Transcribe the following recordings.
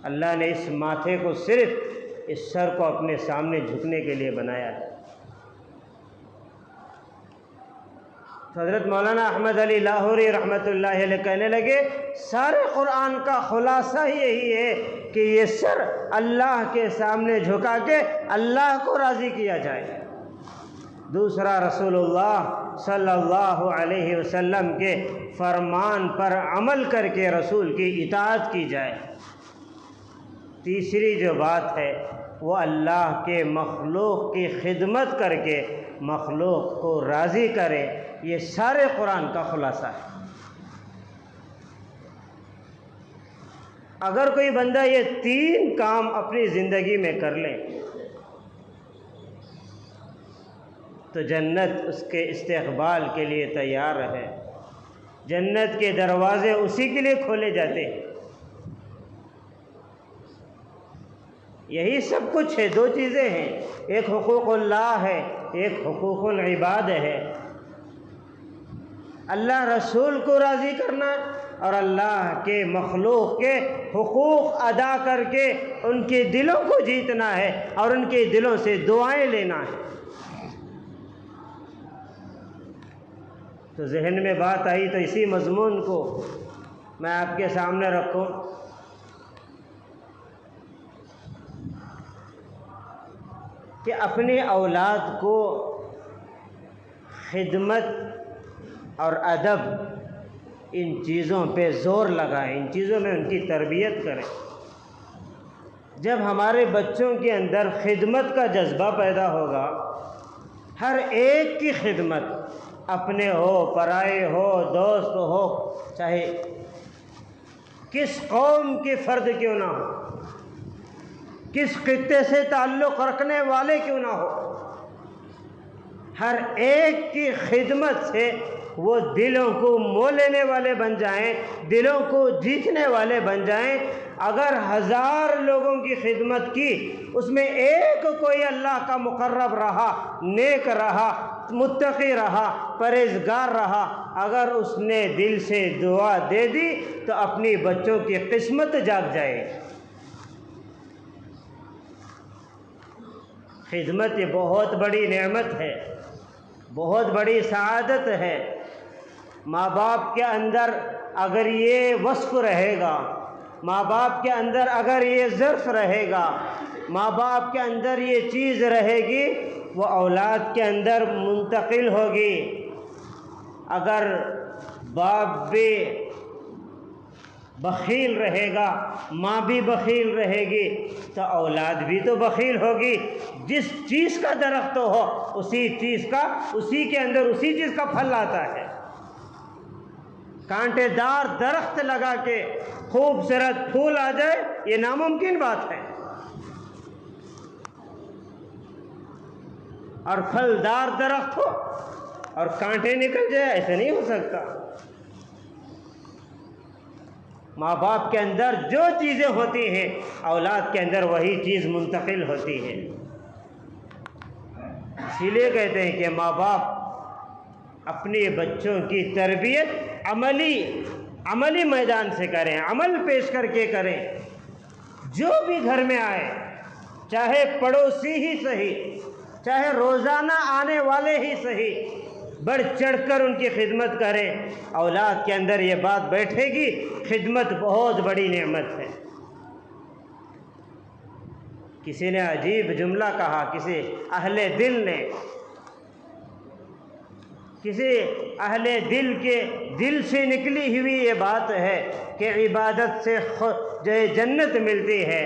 اللہ نے اس ماتھے کو صرف اس سر کو اپنے سامنے جھکنے کے لیے بنایا ہے۔ حضرت مولانا احمد علی لاہوری رحمۃ اللہ علیہ کہنے لگے سارے قرآن کا خلاصہ یہی ہے کہ یہ سر اللہ کے سامنے جھکا کے اللہ کو راضی کیا جائے۔ دوسرا، رسول اللہ صلی اللہ علیہ وسلم کے فرمان پر عمل کر کے رسول کی اطاعت کی جائے۔ تیسری جو بات ہے وہ اللہ کے مخلوق کی خدمت کر کے مخلوق کو راضی کرے۔ یہ سارے قرآن کا خلاصہ ہے۔ اگر کوئی بندہ یہ تین کام اپنی زندگی میں کر لے تو جنت اس کے استقبال کے لیے تیار ہے۔ جنت کے دروازے اسی کے لیے کھولے جاتے ہیں۔ یہی سب کچھ ہے، دو چیزیں ہیں، ایک حقوق اللہ ہے، ایک حقوق العباد ہے۔ اللہ رسول کو راضی کرنا اور اللہ کے مخلوق کے حقوق ادا کر کے ان کے دلوں کو جیتنا ہے اور ان کے دلوں سے دعائیں لینا ہے۔ تو ذہن میں بات آئی تو اسی مضمون کو میں آپ کے سامنے رکھوں کہ اپنی اولاد کو خدمت اور ادب ان چیزوں پہ زور لگائیں، ان چیزوں میں ان کی تربیت کریں۔ جب ہمارے بچوں کے اندر خدمت کا جذبہ پیدا ہوگا، ہر ایک کی خدمت، اپنے ہو، پرائے ہو، دوست ہو، چاہے کس قوم کے فرد کیوں نہ ہو، کس خطے سے تعلق رکھنے والے کیوں نہ ہو، ہر ایک کی خدمت سے وہ دلوں کو مو لینے والے بن جائیں، دلوں کو جیتنے والے بن جائیں۔ اگر 1000 لوگوں کی خدمت کی، اس میں ایک کوئی اللہ کا مقرب رہا، نیک رہا، متقی رہا، پرہیزگار رہا، اگر اس نے دل سے دعا دے دی تو اپنی بچوں کی قسمت جاگ جائے۔ خدمت یہ بہت بڑی نعمت ہے، بہت بڑی سعادت ہے۔ ماں باپ کے اندر اگر یہ وصف رہے گا، ماں باپ کے اندر اگر یہ ظرف رہے گا، ماں باپ کے اندر یہ چیز رہے گی، وہ اولاد کے اندر منتقل ہوگی۔ اگر باپ بھی بخیل رہے گا، ماں بھی بخیل رہے گی تو اولاد بھی تو بخیل ہوگی۔ جس چیز کا درخت ہو اسی چیز کا پھل آتا ہے۔ کانٹے دار درخت لگا کے خوبصورت پھول آ جائے یہ ناممکن بات ہے، اور پھلدار درخت ہو اور کانٹے نکل جائے ایسا نہیں ہو سکتا۔ ماں باپ کے اندر جو چیزیں ہوتی ہیں اولاد کے اندر وہی چیز منتقل ہوتی ہے۔ اسی لیے کہتے ہیں کہ ماں باپ اپنے بچوں کی تربیت عملی میدان سے کریں، عمل پیش کر کے کریں۔ جو بھی گھر میں آئے، چاہے پڑوسی ہی صحیح، چاہے روزانہ آنے والے ہی صحیح، بڑھ چڑھ کر ان کی خدمت کریں۔ اولاد کے اندر یہ بات بیٹھے گی، خدمت بہت بڑی نعمت ہے۔ کسی نے عجیب جملہ کہا، کسی اہل دل کے دل سے نکلی ہوئی یہ بات ہے کہ عبادت سے جو جنت ملتی ہے،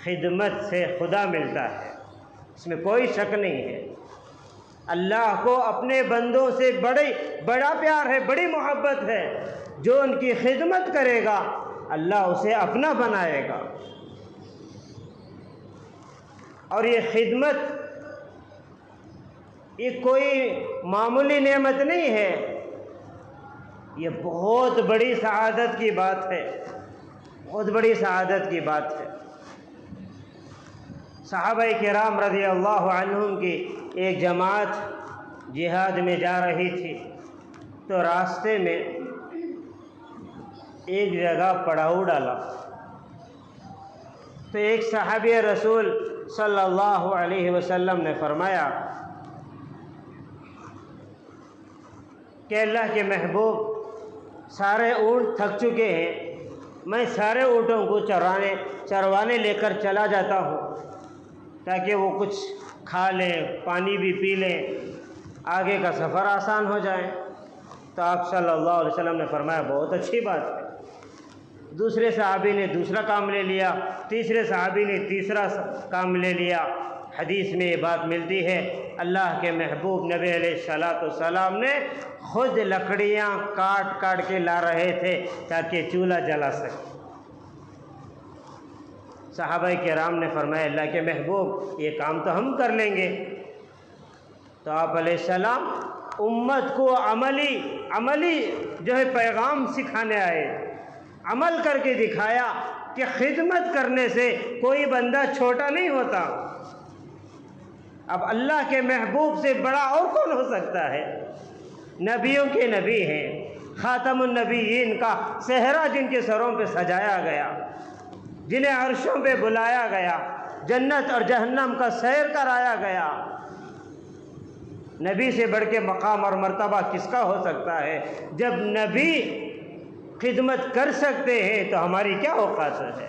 خدمت سے خدا ملتا ہے، اس میں کوئی شک نہیں ہے۔ اللہ کو اپنے بندوں سے بڑا پیار ہے، بڑی محبت ہے۔ جو ان کی خدمت کرے گا اللہ اسے اپنا بنائے گا۔ اور یہ خدمت یہ کوئی معمولی نعمت نہیں ہے، یہ بہت بڑی سعادت کی بات ہے، بہت بڑی سعادت کی بات ہے۔ صحابہ کرام رضی اللہ عنہم کی ایک جماعت جہاد میں جا رہی تھی، تو راستے میں ایک جگہ پڑاؤ ڈالا، تو ایک صحابی رسول صلی اللہ علیہ وسلم نے فرمایا کہ اللہ کے محبوب سارے اونٹ تھک چکے ہیں، میں سارے اونٹوں کو چروانے لے کر چلا جاتا ہوں تاکہ وہ کچھ کھا لیں، پانی بھی پی لیں، آگے کا سفر آسان ہو جائے۔ تو آپ صلی اللہ علیہ وسلم نے فرمایا بہت اچھی بات ہے۔ دوسرے صحابی نے دوسرا کام لے لیا، تیسرے صحابی نے تیسرا کام لے لیا۔ حدیث میں یہ بات ملتی ہے اللہ کے محبوب نبی علیہ الصلوۃ والسلام نے خود لکڑیاں کاٹ کاٹ کے لا رہے تھے تاکہ چولہا جلا سکے۔ صحابہ کرام نے فرمایا اللہ کے محبوب یہ کام تو ہم کر لیں گے۔ تو آپ علیہ السلام امت کو عملی جو ہے پیغام سکھانے آئے، عمل کر کے دکھایا کہ خدمت کرنے سے کوئی بندہ چھوٹا نہیں ہوتا۔ اب اللہ کے محبوب سے بڑا اور کون ہو سکتا ہے؟ نبیوں کے نبی ہیں، خاتم النبیین کا صحرا جن کے سروں پہ سجایا گیا، جنہیں عرشوں پہ بلایا گیا، جنت اور جہنم کا سیر کرایا گیا۔ نبی سے بڑھ کے مقام اور مرتبہ کس کا ہو سکتا ہے؟ جب نبی خدمت کر سکتے ہیں تو ہماری کیا اوقات ہے؟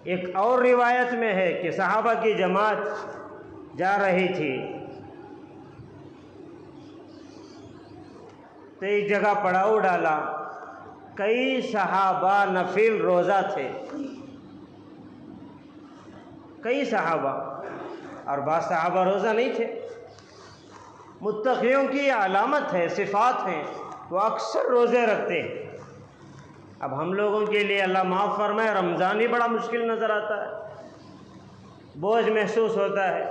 ایک اور روایت میں ہے کہ صحابہ کی جماعت جا رہی تھی تو ایک جگہ پڑاؤ ڈالا، کئی صحابہ نفل روزہ تھے، کئی صحابہ، اور بعض صحابہ روزہ نہیں تھے۔ متقیوں کی علامت ہے، صفات ہیں، وہ اکثر روزے رکھتے ہیں۔ اب ہم لوگوں کے لیے اللہ معاف فرمائے رمضان ہی بڑا مشکل نظر آتا ہے، بوجھ محسوس ہوتا ہے۔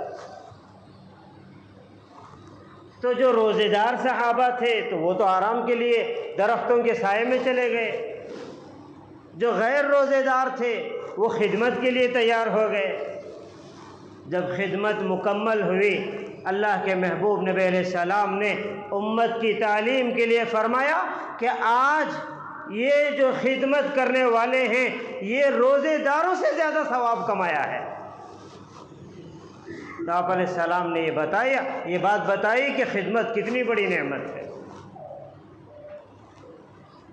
تو جو روزے دار صحابہ تھے تو وہ تو آرام کے لیے درختوں کے سائے میں چلے گئے، جو غیر روزے دار تھے وہ خدمت کے لیے تیار ہو گئے۔ جب خدمت مکمل ہوئی، اللہ کے محبوب نبی علیہ السلام نے امت کی تعلیم کے لیے فرمایا کہ آج یہ جو خدمت کرنے والے ہیں یہ روزے داروں سے زیادہ ثواب کمایا ہے۔ تو آپ علیہ السلام نے یہ بات بتائی کہ خدمت کتنی بڑی نعمت ہے۔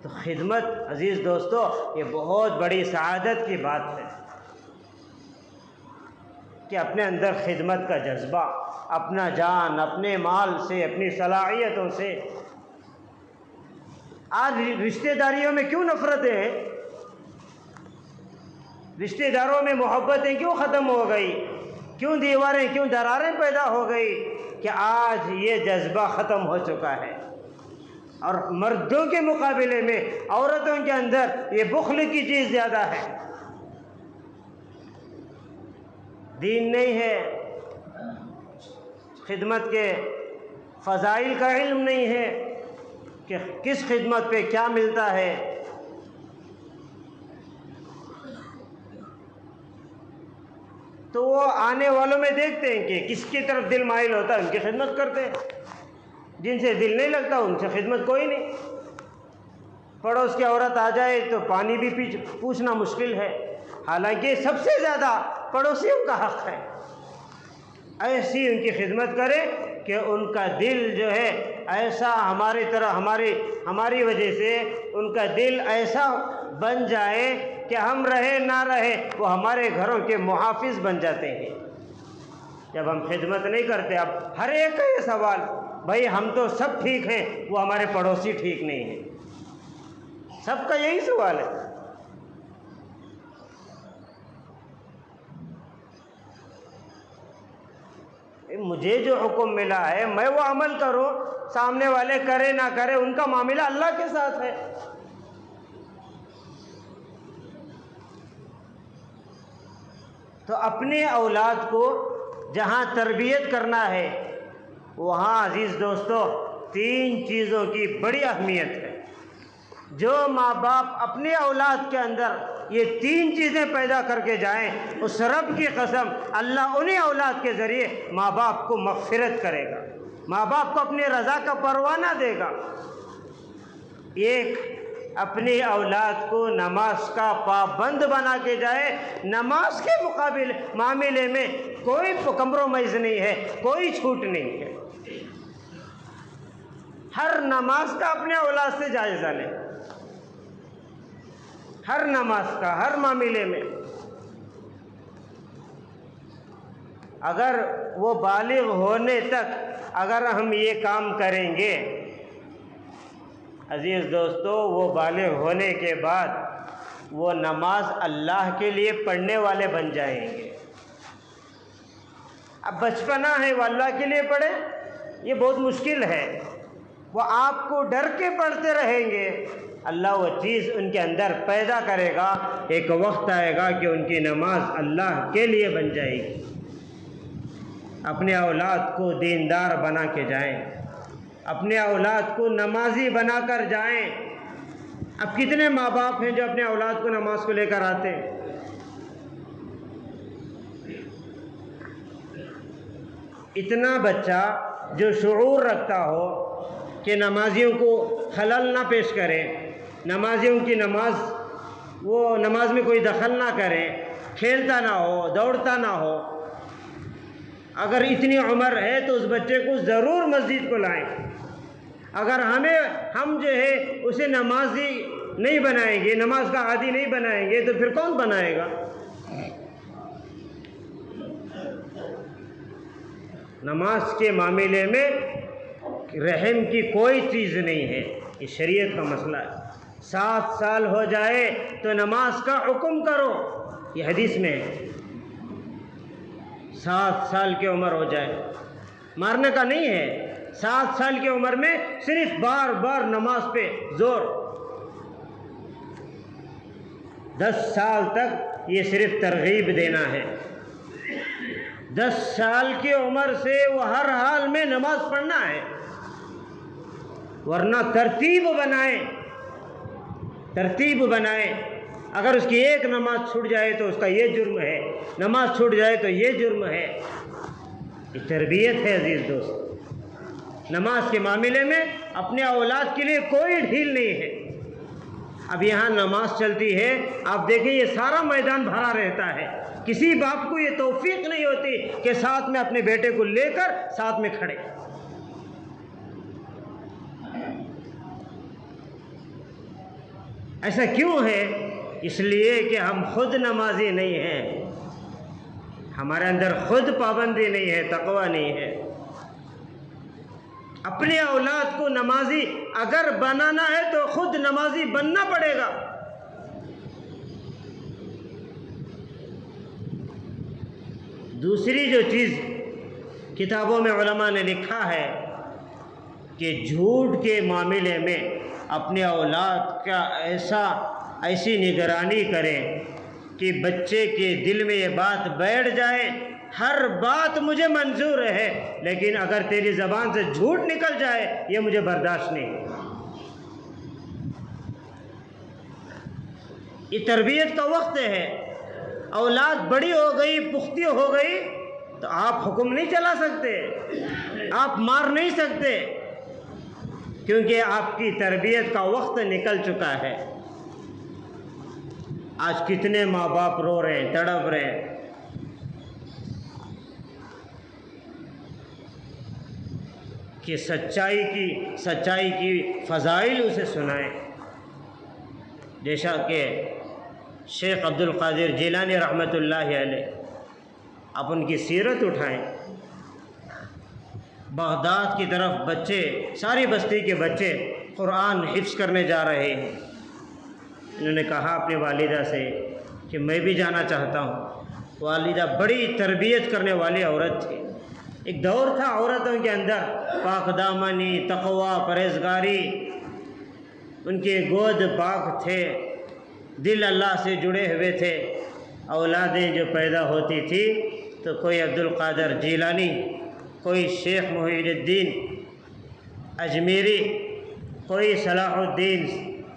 تو خدمت عزیز دوستو یہ بہت بڑی سعادت کی بات ہے کہ اپنے اندر خدمت کا جذبہ، اپنا جان، اپنے مال سے، اپنی صلاحیتوں سے۔ آج رشتہ داریوں میں کیوں نفرتیں ہیں؟ رشتہ داروں میں محبتیں کیوں ختم ہو گئی؟ کیوں دیواریں، کیوں دراریں پیدا ہو گئی؟ کہ آج یہ جذبہ ختم ہو چکا ہے، اور مردوں کے مقابلے میں عورتوں کے اندر یہ بخل کی چیز زیادہ ہے۔ دین نہیں ہے، خدمت کے فضائل کا علم نہیں ہے کہ کس خدمت پہ کیا ملتا ہے۔ تو وہ آنے والوں میں دیکھتے ہیں کہ کس کی طرف دل مائل ہوتا ہے ان کی خدمت کرتے ہیں، جن سے دل نہیں لگتا ان سے خدمت کوئی نہیں۔ پڑوس کی عورت آ جائے تو پانی بھی پوچھنا مشکل ہے، حالانکہ سب سے زیادہ پڑوسیوں کا حق ہے۔ ایسی ان کی خدمت کرے کہ ان کا دل جو ہے ایسا ہماری طرح ہماری وجہ سے ان کا دل ایسا بن جائے کہ ہم رہے نہ رہے وہ ہمارے گھروں کے محافظ بن جاتے ہیں۔ جب ہم خدمت نہیں کرتے، اب ہر ایک کا یہ سوال، بھائی ہم تو سب ٹھیک ہیں، وہ ہمارے پڑوسی ٹھیک نہیں ہیں، سب کا یہی سوال ہے۔ مجھے جو حکم ملا ہے میں وہ عمل کروں، سامنے والے کرے نہ کرے ان کا معاملہ اللہ کے ساتھ ہے۔ تو اپنے اولاد کو جہاں تربیت کرنا ہے وہاں عزیز دوستو 3 چیزوں کی بڑی اہمیت ہے۔ جو ماں باپ اپنے اولاد کے اندر یہ 3 چیزیں پیدا کر کے جائیں، اس رب کی قسم اللہ انہیں اولاد کے ذریعے ماں باپ کو مغفرت کرے گا، ماں باپ کو اپنی رضا کا پروانہ دے گا۔ ایک اپنی اولاد کو نماز کا پابند بنا کے جائے. نماز کے معاملے میں کوئی کمپرومائز نہیں ہے، کوئی چھوٹ نہیں ہے. ہر نماز کا اپنے اولاد سے جائزہ لیں، ہر نماز کا، ہر معاملے میں. اگر وہ بالغ ہونے تک اگر ہم یہ کام کریں گے عزیز دوستو، وہ بالغ ہونے کے بعد وہ نماز اللہ کے لیے پڑھنے والے بن جائیں گے. اب بچپنا ہے وہ اللہ کے لیے پڑھے، یہ بہت مشکل ہے. وہ آپ کو ڈر کے پڑھتے رہیں گے، اللہ وہ چیز ان کے اندر پیدا کرے گا. ایک وقت آئے گا کہ ان کی نماز اللہ کے لیے بن جائے گی. اپنے اولاد کو دیندار بنا کے جائیں، اپنے اولاد کو نمازی بنا کر جائیں. اب کتنے ماں باپ ہیں جو اپنے اولاد کو نماز کو لے کر آتے ہیں؟ اتنا بچہ جو شعور رکھتا ہو کہ نمازیوں کو خلل نہ پیش کرے، نمازیوں کی نماز، وہ نماز میں کوئی دخل نہ کرے، کھیلتا نہ ہو، دوڑتا نہ ہو، اگر اتنی عمر ہے تو اس بچے کو ضرور مسجد کو لائیں. اگر ہم جو ہے اسے نمازی نہیں بنائیں گے، نماز کا عادی نہیں بنائیں گے، تو پھر کون بنائے گا؟ نماز کے معاملے میں رحم کی کوئی چیز نہیں ہے، یہ شریعت کا مسئلہ ہے. 7 سال ہو جائے تو نماز کا حکم کرو، یہ حدیث میں ہے. 7 سال کی عمر ہو جائے، مارنے کا نہیں ہے. 7 سال کی عمر میں صرف بار بار نماز پہ زور. 10 سال تک یہ صرف ترغیب دینا ہے. 10 سال کی عمر سے وہ ہر حال میں نماز پڑھنا ہے، ورنہ ترتیب بنائیں. اگر اس کی ایک نماز چھوٹ جائے تو اس کا یہ جرم ہے، نماز چھوٹ جائے تو یہ جرم ہے. یہ تربیت ہے عزیز دوست. نماز کے معاملے میں اپنے اولاد کے لیے کوئی ڈھیل نہیں ہے. اب یہاں نماز چلتی ہے، آپ دیکھیں یہ سارا میدان بھرا رہتا ہے. کسی باپ کو یہ توفیق نہیں ہوتی کہ ساتھ میں اپنے بیٹے کو لے کر ساتھ میں کھڑے. ایسا کیوں ہے؟ اس لیے کہ ہم خود نمازی نہیں ہیں، ہمارے اندر خود پابندی نہیں ہے، تقوی نہیں ہے. اپنے اولاد کو نمازی اگر بنانا ہے تو خود نمازی بننا پڑے گا. دوسری جو چیز کتابوں میں علماء نے لکھا ہے کہ جھوٹ کے معاملے میں اپنے اولاد کا ایسی نگرانی کریں کہ بچے کے دل میں یہ بات بیٹھ جائے، ہر بات مجھے منظور ہے، لیکن اگر تیری زبان سے جھوٹ نکل جائے یہ مجھے برداشت نہیں. یہ تربیت کا وقت ہے. اولاد بڑی ہو گئی، پختہ ہو گئی تو آپ حکم نہیں چلا سکتے، آپ مار نہیں سکتے، کیونکہ آپ کی تربیت کا وقت نکل چکا ہے. آج کتنے ماں باپ رو رہے ہیں، تڑپ رہے ہیں. کہ سچائی کی فضائل اسے سنائیں. جیسا کہ شیخ عبد القادر جیلانی رحمۃ اللہ علیہ، آپ ان کی سیرت اٹھائیں. بغداد کی طرف بچے، ساری بستی کے بچے قرآن حفظ کرنے جا رہے ہیں. انہوں نے کہا اپنی والدہ سے کہ میں بھی جانا چاہتا ہوں. والدہ بڑی تربیت کرنے والی عورت تھی. ایک دور تھا عورتوں کے اندر پاک دامنی، تقوی، پرہیزگاری، ان کے گود پاک تھے، دل اللہ سے جڑے ہوئے تھے. اولادیں جو پیدا ہوتی تھی تو کوئی عبد القادر جیلانی، کوئی شیخ محی الدین اجمیری، کوئی صلاح الدین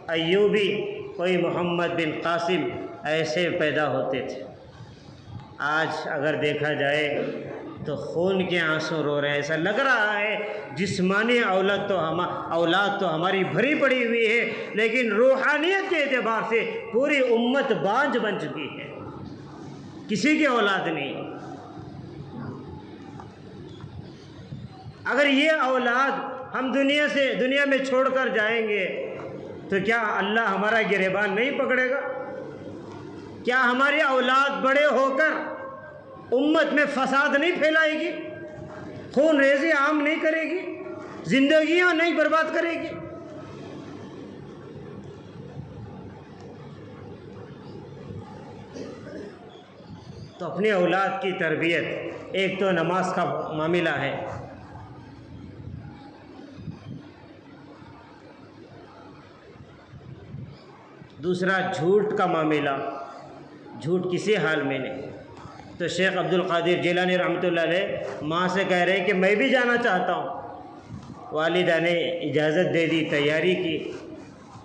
ایوبی، کوئی محمد بن قاسم، ایسے پیدا ہوتے تھے. آج اگر دیکھا جائے تو خون کے آنسو رو رہے ہیں. ایسا لگ رہا ہے جسمانی اولاد تو ہماری بھری پڑی ہوئی ہے، لیکن روحانیت کے اعتبار سے پوری امت بانجھ بن چکی ہے، کسی کی اولاد نہیں. اگر یہ اولاد ہم دنیا میں چھوڑ کر جائیں گے تو کیا اللہ ہمارا گریبان نہیں پکڑے گا؟ کیا ہماری اولاد بڑے ہو کر امت میں فساد نہیں پھیلائے گی، خون ریزی عام نہیں کرے گی، زندگیاں نہیں برباد کرے گی؟ تو اپنی اولاد کی تربیت، ایک تو نماز کا معاملہ ہے، دوسرا جھوٹ کا معاملہ، جھوٹ کسی حال میں نہیں. تو شیخ عبد القادر جیلانی رحمۃ اللہ علیہ ماں سے کہہ رہے ہیں کہ میں بھی جانا چاہتا ہوں. والدہ نے اجازت دے دی، تیاری کی.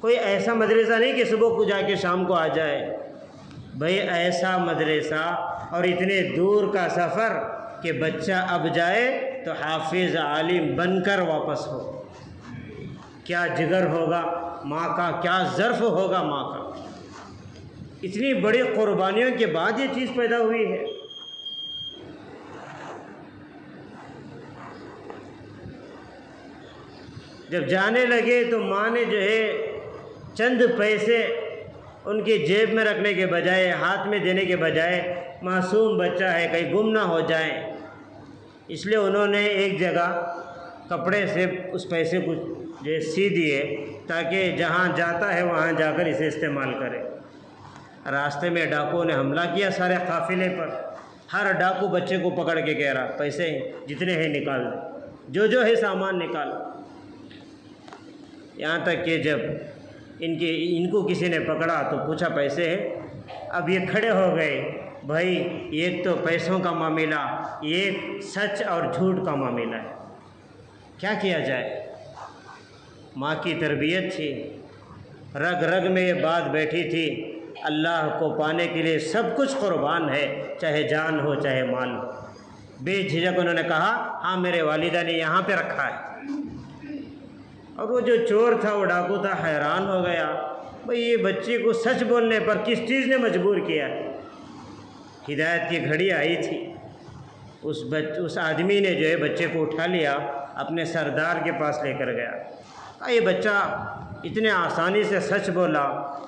کوئی ایسا مدرسہ نہیں کہ صبح کو جا کے شام کو آ جائے، بھئی ایسا مدرسہ اور اتنے دور کا سفر کہ بچہ اب جائے تو حافظ عالم بن کر واپس ہو. کیا جگر ہوگا ماں کا، کیا ظرف ہوگا ماں کا. اتنی بڑی قربانیوں کے بعد یہ چیز پیدا ہوئی ہے. جب جانے لگے تو ماں نے جو ہے چند پیسے ان کی جیب میں رکھنے کے بجائے، ہاتھ میں دینے کے بجائے، معصوم بچہ ہے کہیں گم نہ ہو جائے، اس لیے انہوں نے ایک جگہ کپڑے سے اس پیسے کو جو سی دیے تاکہ جہاں جاتا ہے وہاں جا کر اسے استعمال کرے. راستے میں ڈاکوؤں نے حملہ کیا سارے قافلے پر. ہر ڈاکو بچے کو پکڑ کے کہہ رہا پیسے جتنے ہیں نکال دے، جو ہے سامان نکال. یہاں تک کہ جب ان کو کسی نے پکڑا تو پوچھا پیسے ہیں؟ اب یہ کھڑے ہو گئے، بھائی ایک تو پیسوں کا معاملہ، ایک سچ اور جھوٹ کا معاملہ ہے، کیا کیا جائے؟ ماں کی تربیت تھی، رگ رگ میں یہ بات بیٹھی تھی، اللہ کو پانے کے لیے سب کچھ قربان ہے، چاہے جان ہو چاہے مال ہو. بے جھجک انہوں نے کہا ہاں میرے والدہ نے یہاں پہ رکھا ہے. اور وہ جو چور تھا، وہ ڈاکو تھا، حیران ہو گیا، بھئی یہ بچے کو سچ بولنے پر کس چیز نے مجبور کیا ہے؟ ہدایت کی گھڑی آئی تھی. اس آدمی نے جو ہے بچے کو اٹھا لیا، اپنے سردار کے پاس لے کر گیا. یہ بچہ اتنے آسانی سے سچ بولا،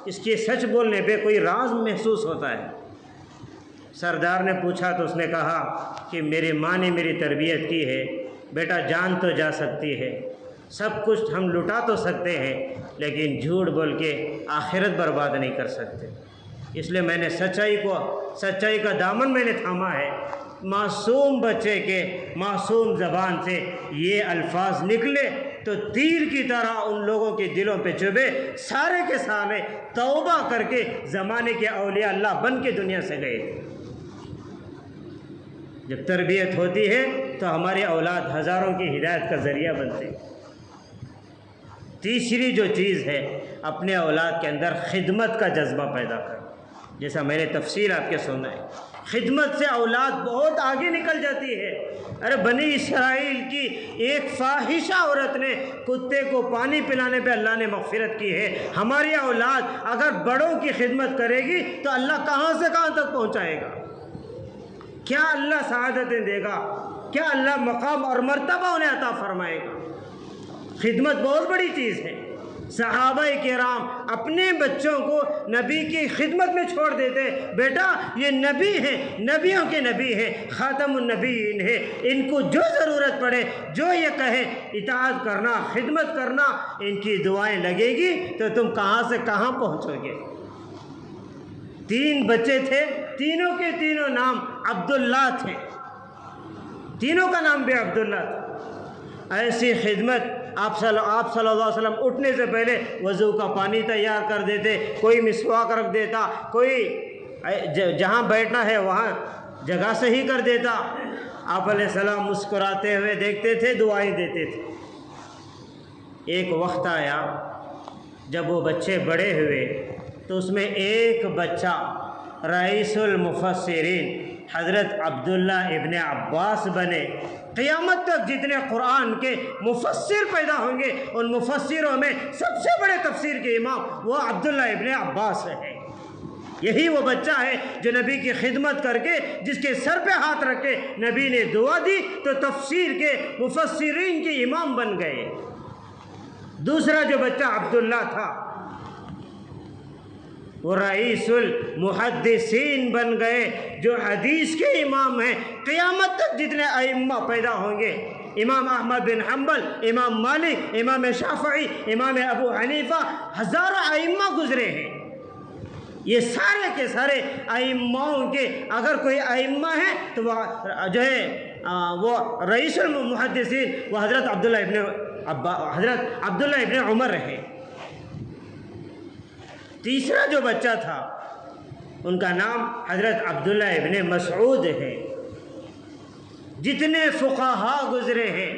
اس کے سچ بولنے پہ کوئی راز محسوس ہوتا ہے. سردار نے پوچھا تو اس نے کہا کہ میری ماں نے میری تربیت کی ہے، بیٹا جان تو جا سکتی ہے، سب کچھ ہم لٹا تو سکتے ہیں، لیکن جھوٹ بول کے آخرت برباد نہیں کر سکتے. اس لیے میں نے سچائی کا دامن میں نے تھاما ہے. معصوم بچے کے معصوم زبان سے یہ الفاظ نکلے تو تیر کی طرح ان لوگوں کے دلوں پہ چبھے، سارے کے سارے توبہ کر کے زمانے کے اولیاء اللہ بن کے دنیا سے گئے. جب تربیت ہوتی ہے تو ہماری اولاد ہزاروں کی ہدایت کا ذریعہ بنتے ہیں. تیسری جو چیز ہے، اپنے اولاد کے اندر خدمت کا جذبہ پیدا کر. جیسا میں نے تفصیل آپ کے سنا ہے، خدمت سے اولاد بہت آگے نکل جاتی ہے. ارے بنی اسرائیل کی ایک فاحشہ عورت نے کتے کو پانی پلانے پہ اللہ نے مغفرت کی ہے. ہماری اولاد اگر بڑوں کی خدمت کرے گی تو اللہ کہاں سے کہاں تک پہنچائے گا. کیا اللہ سعادتیں دے گا، کیا اللہ مقام اور مرتبہ انہیں عطا فرمائے گا. خدمت بہت بڑی چیز ہے. صحابہ کرام اپنے بچوں کو نبی کی خدمت میں چھوڑ دیتے، بیٹا یہ نبی ہیں، نبیوں کے نبی ہیں، خاتم النبیین ہیں، ان کو جو ضرورت پڑے، جو یہ کہیں اطاعت کرنا، خدمت کرنا، ان کی دعائیں لگے گی تو تم کہاں سے کہاں پہنچو گے. 3 بچے تھے، تینوں کے تینوں نام عبداللہ تھے، تینوں کا نام بھی عبداللہ تھا. ایسی خدمت آپ صلی اللہ علیہ وسلم اٹھنے سے پہلے وضو کا پانی تیار کر دیتے، کوئی مسواک رکھ دیتا، کوئی جہاں بیٹھنا ہے وہاں جگہ صحیح کر دیتا. آپ علیہ السلام مسکراتے ہوئے دیکھتے تھے، دعائیں دیتے تھے. ایک وقت آیا جب وہ بچے بڑے ہوئے تو اس میں ایک بچہ رئیس المفسرین حضرت عبداللہ ابن عباس بنے۔ قیامت تک جتنے قرآن کے مفسر پیدا ہوں گے ان مفسروں میں سب سے بڑے تفسیر کے امام وہ عبداللہ ابن عباس ہے۔ یہی وہ بچہ ہے جو نبی کی خدمت کر کے جس کے سر پہ ہاتھ رکھ کے نبی نے دعا دی تو تفسیر کے مفسرین کے امام بن گئے۔ دوسرا جو بچہ عبداللہ تھا وہ رئیس المحدثین بن گئے، جو حدیث کے امام ہیں۔ قیامت تک جتنے ائمہ پیدا ہوں گے، امام احمد بن حنبل، امام مالک، امام شافعی، امام ابو حنیفہ، ہزاروں ائمہ گزرے ہیں۔ یہ سارے کے سارے ائماؤں کے اگر کوئی ائمہ ہیں تو وہ جو ہے وہ رئیس المحدثین وہ حضرت عبداللہ ابن عمر رہے۔ تیسرا جو بچہ تھا ان کا نام حضرت عبداللہ ابن مسعود ہے۔ جتنے فقہا گزرے ہیں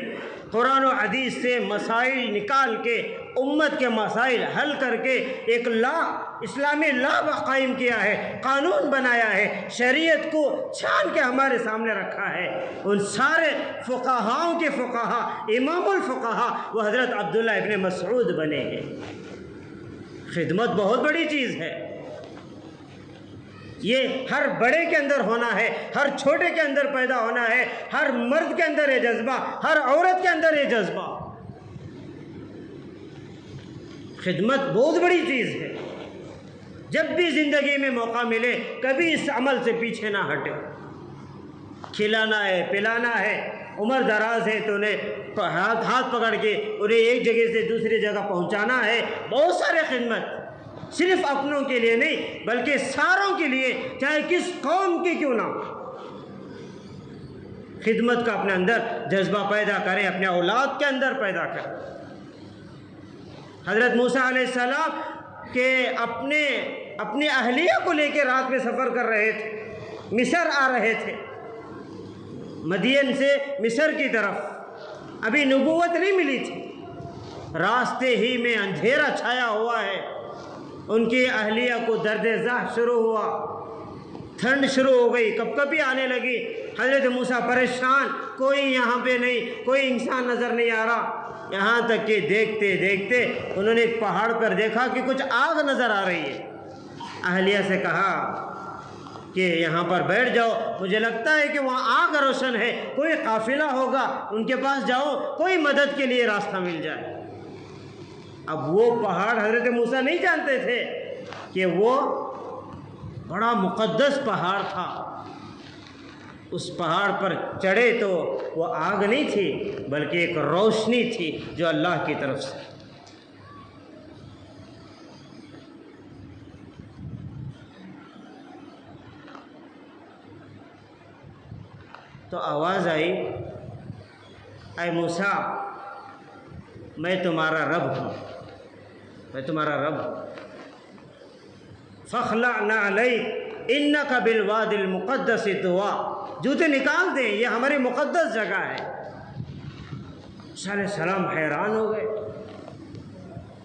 قرآن و حدیث سے مسائل نکال کے امت کے مسائل حل کر کے ایک اسلامی لا قائم کیا ہے، قانون بنایا ہے، شریعت کو چھان کے ہمارے سامنے رکھا ہے، ان سارے فقہاؤں کے فقہا امام الفقہا وہ حضرت عبداللہ ابن مسعود بنے ہیں۔ خدمت بہت بڑی چیز ہے، یہ ہر بڑے کے اندر ہونا ہے، ہر چھوٹے کے اندر پیدا ہونا ہے، ہر مرد کے اندر یہ جذبہ، ہر عورت کے اندر یہ جذبہ۔ خدمت بہت بڑی چیز ہے، جب بھی زندگی میں موقع ملے کبھی اس عمل سے پیچھے نہ ہٹے۔ کھلانا ہے، پلانا ہے، عمر دراز ہے تو انہیں ہاتھ پکڑ کے انہیں ایک جگہ سے دوسری جگہ پہنچانا ہے۔ بہت سارے خدمت صرف اپنوں کے لیے نہیں بلکہ ساروں کے لیے، چاہے کس قوم کی کیوں نہ ہو۔ خدمت کا اپنے اندر جذبہ پیدا کریں، اپنے اولاد کے اندر پیدا کریں۔ حضرت موسیٰ علیہ السلام کے اپنی اہلیہ کو لے کے رات میں سفر کر رہے تھے، مصر آ رہے تھے، مدین سے مصر کی طرف۔ ابھی نبوت نہیں ملی تھی، راستے ہی میں اندھیرا چھایا ہوا ہے۔ ان کی اہلیہ کو درد زہ شروع ہوا، ٹھنڈ شروع ہو گئی، کپکپی آنے لگی۔ حضرت موسیٰ پریشان، کوئی یہاں پہ نہیں، کوئی انسان نظر نہیں آ رہا۔ یہاں تک کہ دیکھتے دیکھتے انہوں نے ایک پہاڑ پر دیکھا کہ کچھ آگ نظر آ رہی ہے۔ اہلیہ سے کہا کہ یہاں پر بیٹھ جاؤ، مجھے لگتا ہے کہ وہاں آگ روشن ہے، کوئی قافلہ ہوگا، ان کے پاس جاؤ، کوئی مدد کے لیے راستہ مل جائے۔ اب وہ پہاڑ حضرت موسیٰ نہیں جانتے تھے کہ وہ بڑا مقدس پہاڑ تھا۔ اس پہاڑ پر چڑھے تو وہ آگ نہیں تھی بلکہ ایک روشنی تھی جو اللہ کی طرف سے۔ تو آواز آئی، اے موسیٰ میں تمہارا رب ہوں، میں تمہارا رب ہوں۔ فاخلع نعلیک انک بالواد المقدس طویٰ، جوتے نکال دیں، یہ ہماری مقدس جگہ ہے۔ موسیٰ علیہ السلام حیران ہو گئے،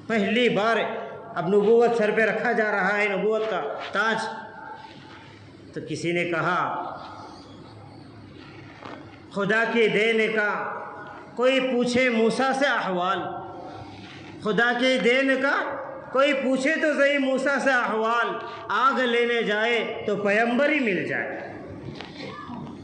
پہلی بار اب نبوت سر پہ رکھا جا رہا ہے، نبوت کا تاج۔ تو کسی نے کہا خدا کے دینے کا کوئی پوچھے موسیٰ سے احوال، خدا کے دین کا کوئی پوچھے تو صحیح موسیٰ سے احوال، آگ لینے جائے تو پیغمبر ہی مل جائے۔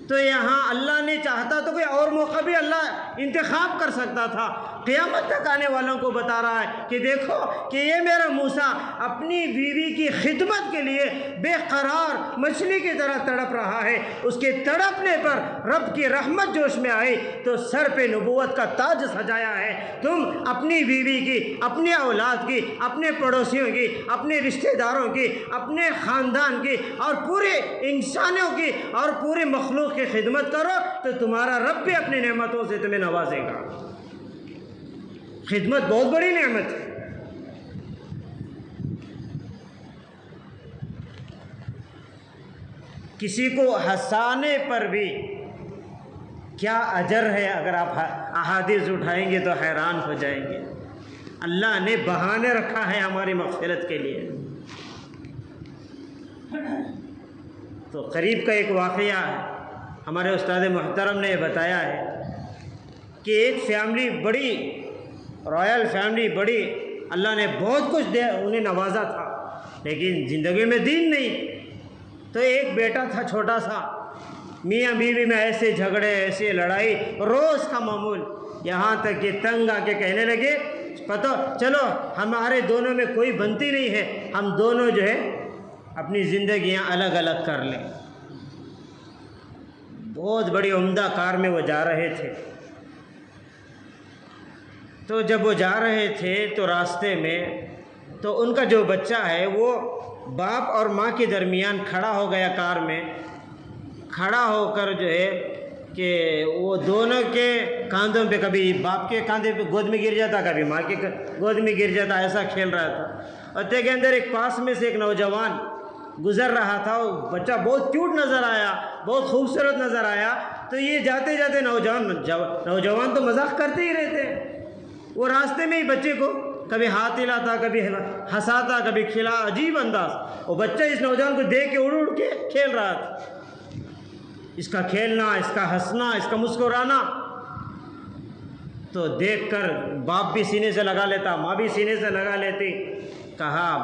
تو یہاں اللہ نے چاہتا تو کوئی اور موقع بھی اللہ انتخاب کر سکتا تھا۔ قیامت تک آنے والوں کو بتا رہا ہے کہ دیکھو کہ یہ میرا موسیٰ اپنی بیوی کی خدمت کے لیے بے قرار مچھلی کی طرح تڑپ رہا ہے۔ اس کے تڑپنے پر رب کی رحمت جوش میں آئی تو سر پہ نبوت کا تاج سجایا ہے۔ تم اپنی بیوی کی، اپنے اولاد کی، اپنے پڑوسیوں کی، اپنے رشتہ داروں کی، اپنے خاندان کی اور پورے انسانوں کی اور پورے مخلوق کی خدمت کرو تو تمہارا رب بھی اپنی نعمتوں سے تمہیں نوازے گا۔ خدمت بہت بڑی نعمت ہے۔ کسی کو ہنسانے پر بھی کیا اجر ہے، اگر آپ احادیث اٹھائیں گے تو حیران ہو جائیں گے۔ اللہ نے بہانے رکھا ہے ہماری مغفرت کے لیے۔ تو قریب کا ایک واقعہ ہے، ہمارے استاد محترم نے یہ بتایا ہے کہ ایک فیملی بڑی رائل فیملی، بڑی اللہ نے بہت کچھ دے انہیں نوازا تھا، لیکن زندگی میں دین نہیں۔ تو ایک بیٹا تھا چھوٹا سا، میاں بیوی میں ایسے جھگڑے، ایسے لڑائی روز کا معمول، یہاں تک کہ تنگ آ کے کہنے لگے پتہ چلو ہمارے دونوں میں کوئی بنتی نہیں ہے، ہم دونوں جو ہے اپنی زندگیاں الگ الگ کر لیں۔ بہت بڑی عمدہ کار میں وہ جا رہے تھے، تو جب وہ جا رہے تھے تو راستے میں تو ان کا جو بچہ ہے وہ باپ اور ماں کے درمیان کھڑا ہو گیا، کار میں کھڑا ہو کر جو ہے کہ وہ دونوں کے کاندھوں پہ، کبھی باپ کے کاندھے پہ گود میں گر جاتا، کبھی ماں کے گود میں گر جاتا، ایسا کھیل رہا تھا۔ راستے کے اندر ایک پاس میں سے ایک نوجوان گزر رہا تھا، وہ بچہ بہت کیوٹ نظر آیا، بہت خوبصورت نظر آیا، تو یہ جاتے جاتے نوجوان تو مذاق کرتے ہی رہتے، وہ راستے میں ہی بچے کو کبھی ہاتھ ہلاتا، کبھی ہنساتا، کبھی کھلا، عجیب انداز۔ وہ بچہ اس نوجوان کو دیکھ کے اڑ اڑ کے کھیل رہا تھا، اس کا کھیلنا، اس کا ہنسنا، اس کا مسکرانا تو دیکھ کر باپ بھی سینے سے لگا لیتا، ماں بھی سینے سے لگا لیتی۔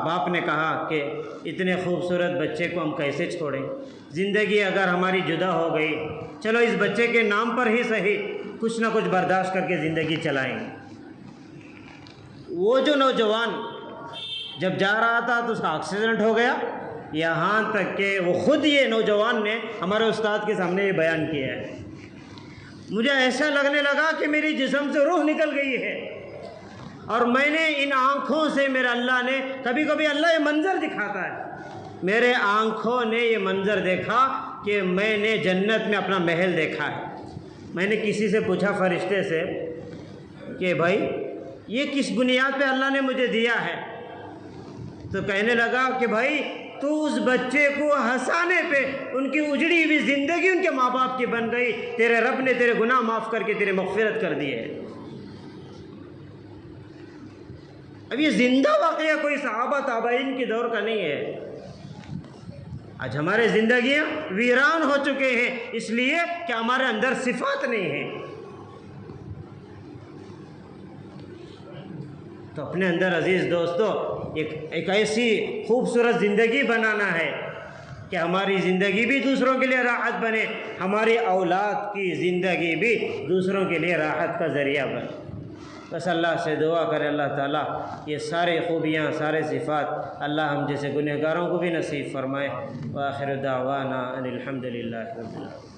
باپ نے کہا کہ اتنے خوبصورت بچے کو ہم کیسے چھوڑیں، زندگی اگر ہماری جدا ہو گئی، چلو اس بچے کے نام پر ہی صحیح کچھ نہ کچھ برداشت کر کے زندگی چلائیں گے۔ وہ جو نوجوان جب جا رہا تھا تو اس کا ایکسیڈنٹ ہو گیا، یہاں تک کہ وہ خود یہ نوجوان نے ہمارے استاد کے سامنے یہ بیان کیا ہے، مجھے ایسا لگنے لگا کہ میری جسم سے روح نکل گئی ہے، اور میں نے ان آنکھوں سے، میرا اللہ نے کبھی کبھی اللہ یہ منظر دکھاتا ہے، میرے آنکھوں نے یہ منظر دیکھا کہ میں نے جنت میں اپنا محل دیکھا ہے۔ میں نے کسی سے پوچھا، فرشتے سے، کہ بھائی یہ کس بنیاد پہ اللہ نے مجھے دیا ہے؟ تو کہنے لگا کہ بھائی تو اس بچے کو ہنسانے پہ ان کی اجڑی ہوئی زندگی ان کے ماں باپ کی بن گئی، تیرے رب نے تیرے گناہ معاف کر کے تیرے مغفرت کر دی ہے۔ اب یہ زندہ واقعہ کوئی صحابہ تابعین کے دور کا نہیں ہے، آج ہمارے زندگیاں ویران ہو چکے ہیں اس لیے کہ ہمارے اندر صفات نہیں ہیں۔ تو اپنے اندر عزیز دوستو ایک ایسی خوبصورت زندگی بنانا ہے کہ ہماری زندگی بھی دوسروں کے لیے راحت بنے، ہماری اولاد کی زندگی بھی دوسروں کے لیے راحت کا ذریعہ بنے۔ بس اللہ سے دعا کرے اللہ تعالیٰ یہ سارے خوبیاں، سارے صفات اللہ ہم جیسے گنہگاروں کو بھی نصیب فرمائے۔ وآخر دعوانا ان الحمد للہ رب العالمین۔